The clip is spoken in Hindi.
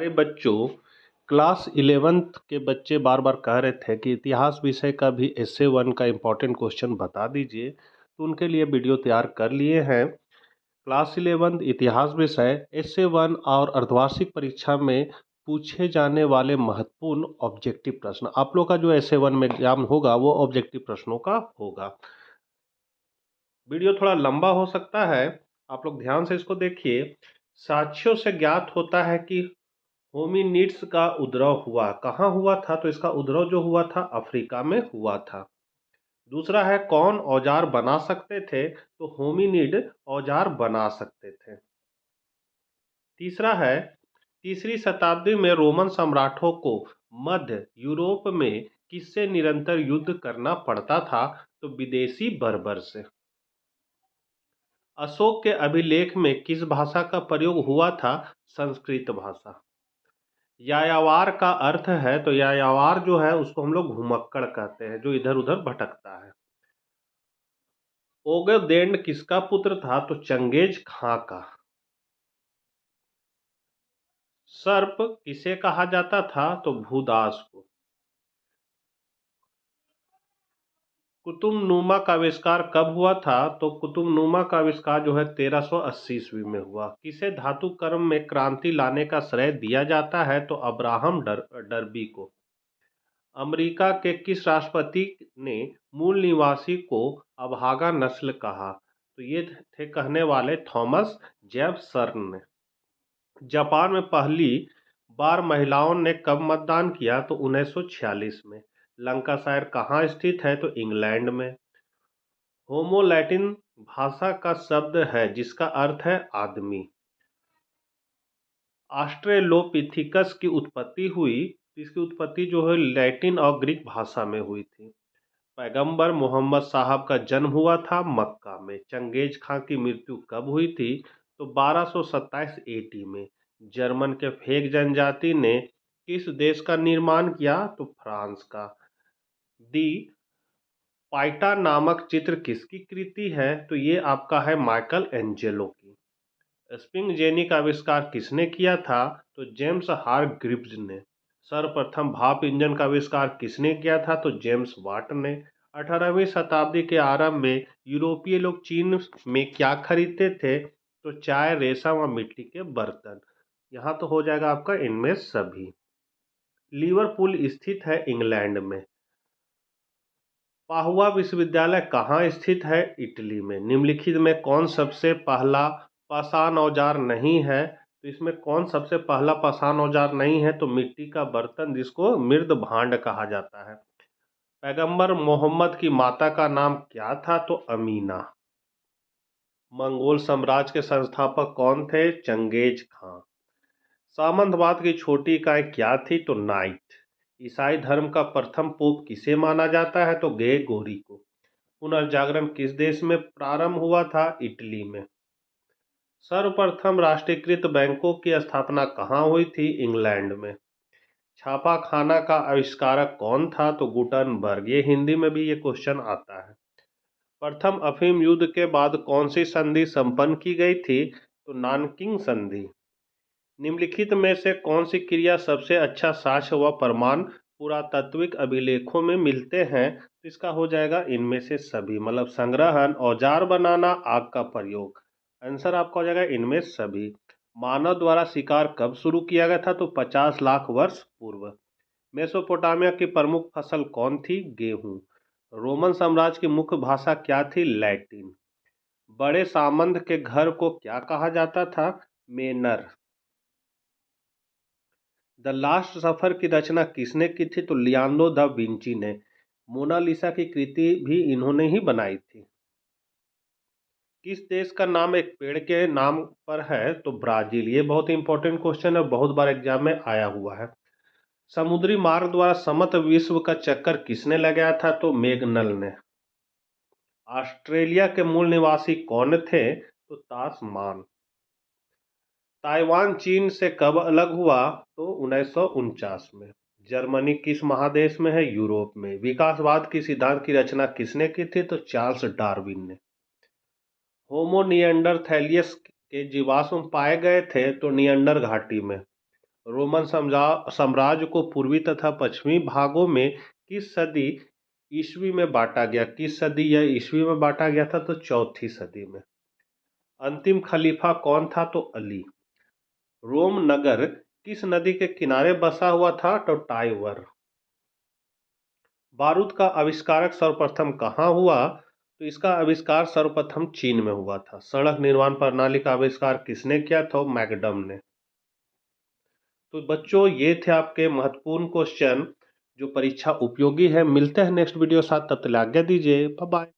प्यारे बच्चों, क्लास 11th के बच्चे बार बार कह रहे थे कि इतिहास विषय का भी एसए 1 का इम्पोर्टेंट क्वेश्चन बता दीजिए, तो उनके लिए वीडियो तैयार कर लिए हैं। क्लास 11th इतिहास विषय एसए 1 और अर्धवार्षिक परीक्षा में पूछे जाने वाले महत्वपूर्ण ऑब्जेक्टिव प्रश्न। आप लोग का जो एसए 1 में एग्जाम होगा वो ऑब्जेक्टिव प्रश्नों का होगा। वीडियो थोड़ा लंबा हो सकता है, आप लोग ध्यान से इसको देखिए। साक्ष्यों से ज्ञात होता है कि होमिनिड्स का उद्भव हुआ कहाँ हुआ था, तो इसका उद्भव जो हुआ था अफ्रीका में हुआ था। दूसरा है कौन औजार बना सकते थे, तो होमिनिड औजार बना सकते थे। तीसरा है तीसरी शताब्दी में रोमन सम्राटों को मध्य यूरोप में किससे निरंतर युद्ध करना पड़ता था, तो विदेशी बर्बर से। अशोक के अभिलेख में किस भाषा का प्रयोग हुआ था, संस्कृत भाषा। यायावार का अर्थ है, तो यायावार जो है उसको हम लोग घुमक्कड़ कहते हैं, जो इधर उधर भटकता है। ओगदेंड किसका पुत्र था, तो चंगेज खां का। सर्प किसे कहा जाता था, तो भूदास को। कुतुबनुमा का आविष्कार कब हुआ था, तो कुतुबनुमा का आविष्कार जो है 1380 ईस्वी में हुआ। किसे धातु कर्म में क्रांति लाने का श्रेय दिया जाता है, तो अब्राहम डर्बी को। अमेरिका के किस राष्ट्रपति ने मूल निवासी को अभागा नस्ल कहा, तो ये थे कहने वाले थॉमस जेफरसन ने। जापान में पहली बार महिलाओं ने कब मतदान किया, तो 1946 में। लंकाशायर कहाँ स्थित है, तो इंग्लैंड में। होमो लैटिन भाषा का शब्द है जिसका अर्थ है आदमी। ऑस्ट्रेलोपिथिकस की उत्पत्ति हुई, इसकी उत्पत्ति जो है लैटिन और ग्रीक भाषा में हुई थी। पैगंबर मोहम्मद साहब का जन्म हुआ था मक्का में। चंगेज खां की मृत्यु कब हुई थी, तो 1227 एटी में। जर्मन के फेक जनजाति ने किस देश का निर्माण किया, तो फ्रांस का। दी पाइटा नामक चित्र किसकी कृति है, तो ये आपका है माइकल एंजेलो की। स्प्रिंग जेनी का आविष्कार किसने किया था, तो जेम्स हारग्रीव्स ने। सर्वप्रथम भाप इंजन का आविष्कार किसने किया था, तो जेम्स वाट ने। 18वीं शताब्दी के आरंभ में यूरोपीय लोग चीन में क्या खरीदते थे, तो चाय, रेशम और मिट्टी के बर्तन। यहाँ तो हो जाएगा आपका इनमें सभी। लिवरपूल स्थित है इंग्लैंड में। पाहुआ विश्वविद्यालय कहाँ स्थित है, इटली में। निम्नलिखित में कौन सबसे पहला पाषाण औजार नहीं है, तो इसमें कौन सबसे पहला पाषाण औजार नहीं है, तो मिट्टी का बर्तन जिसको मृद भांड कहा जाता है। पैगंबर मोहम्मद की माता का नाम क्या था, तो अमीना। मंगोल साम्राज्य के संस्थापक कौन थे, चंगेज खां। सामंतवाद की छोटी इकाई क्या थी, तो नाइट। ईसाई धर्म का प्रथम पोप किसे माना जाता है, तो ग्रेगोरी को। पुनर्जागरण किस देश में प्रारंभ हुआ था, इटली में। सर्वप्रथम राष्ट्रीयकृत बैंकों की स्थापना कहाँ हुई थी, इंग्लैंड में। छापा खाना का आविष्कारक कौन था, तो गुटनबर्ग। ये हिंदी में भी ये क्वेश्चन आता है। प्रथम अफीम युद्ध के बाद कौन सी संधि संपन्न की गई थी, तो नानकिंग संधि। निम्नलिखित में से कौन सी क्रिया सबसे अच्छा साक्ष्य व प्रमाण पुरातात्विक अभिलेखों में मिलते हैं, तो इसका हो जाएगा इनमें से सभी, मतलब संग्रहण, औजार बनाना, आग का प्रयोग। आंसर आपका हो जाएगा इनमें सभी। मानव द्वारा शिकार कब शुरू किया गया था, तो 50 लाख वर्ष पूर्व। मेसोपोटामिया की प्रमुख फसल कौन थी, गेहूं। रोमन साम्राज्य की मुख्य भाषा क्या थी, लैटिन। बड़े सामंत के घर को क्या कहा जाता था, मेनर। द लास्ट सफर की रचना किसने की थी, तो लियोनार्डो दा विंची ने। मोनालिसा की कृति भी इन्होंने ही बनाई थी। किस देश का नाम एक पेड़ के नाम पर है, तो ब्राजील। ये बहुत इंपॉर्टेंट क्वेश्चन है, बहुत बार एग्जाम में आया हुआ है। समुद्री मार्ग द्वारा समग्र विश्व का चक्कर किसने लगाया था, तो मैगनल ने। ऑस्ट्रेलिया के मूल निवासी कौन थे, तो तास्मान। ताइवान चीन से कब अलग हुआ, तो 1949 में। जर्मनी किस महादेश में है, यूरोप में। विकासवाद की सिद्धांत की रचना किसने की थी, तो चार्ल्स डार्विन ने। होमो निएंडरथैलियस के जीवाश्म पाए गए थे, तो निएंडर घाटी में। रोमन साम्राज्य को पूर्वी तथा पश्चिमी भागों में किस सदी ईस्वी में बांटा गया? किस सदी या ईस्वी में बांटा गया था? तो चौथी सदी में। अंतिम खलीफा कौन था? तो अली। रोम नगर किस नदी के किनारे बसा हुआ था? तो टाइवर। बारूद का आविष्कारक सर्वप्रथम कहाँ हुआ? तो इसका आविष्कार सर्वप्रथम चीन में हुआ था। सड़क निर्माण प्रणाली का आविष्कार किसने किया था? मैकडम ने। तो बच्चों, ये थे आपके महत्वपूर्ण क्वेश्चन जो परीक्षा उपयोगी है। मिलते हैं नेक्स्ट वीडियो साथ, तब तक आज्ञा दीजिए। Bye bye.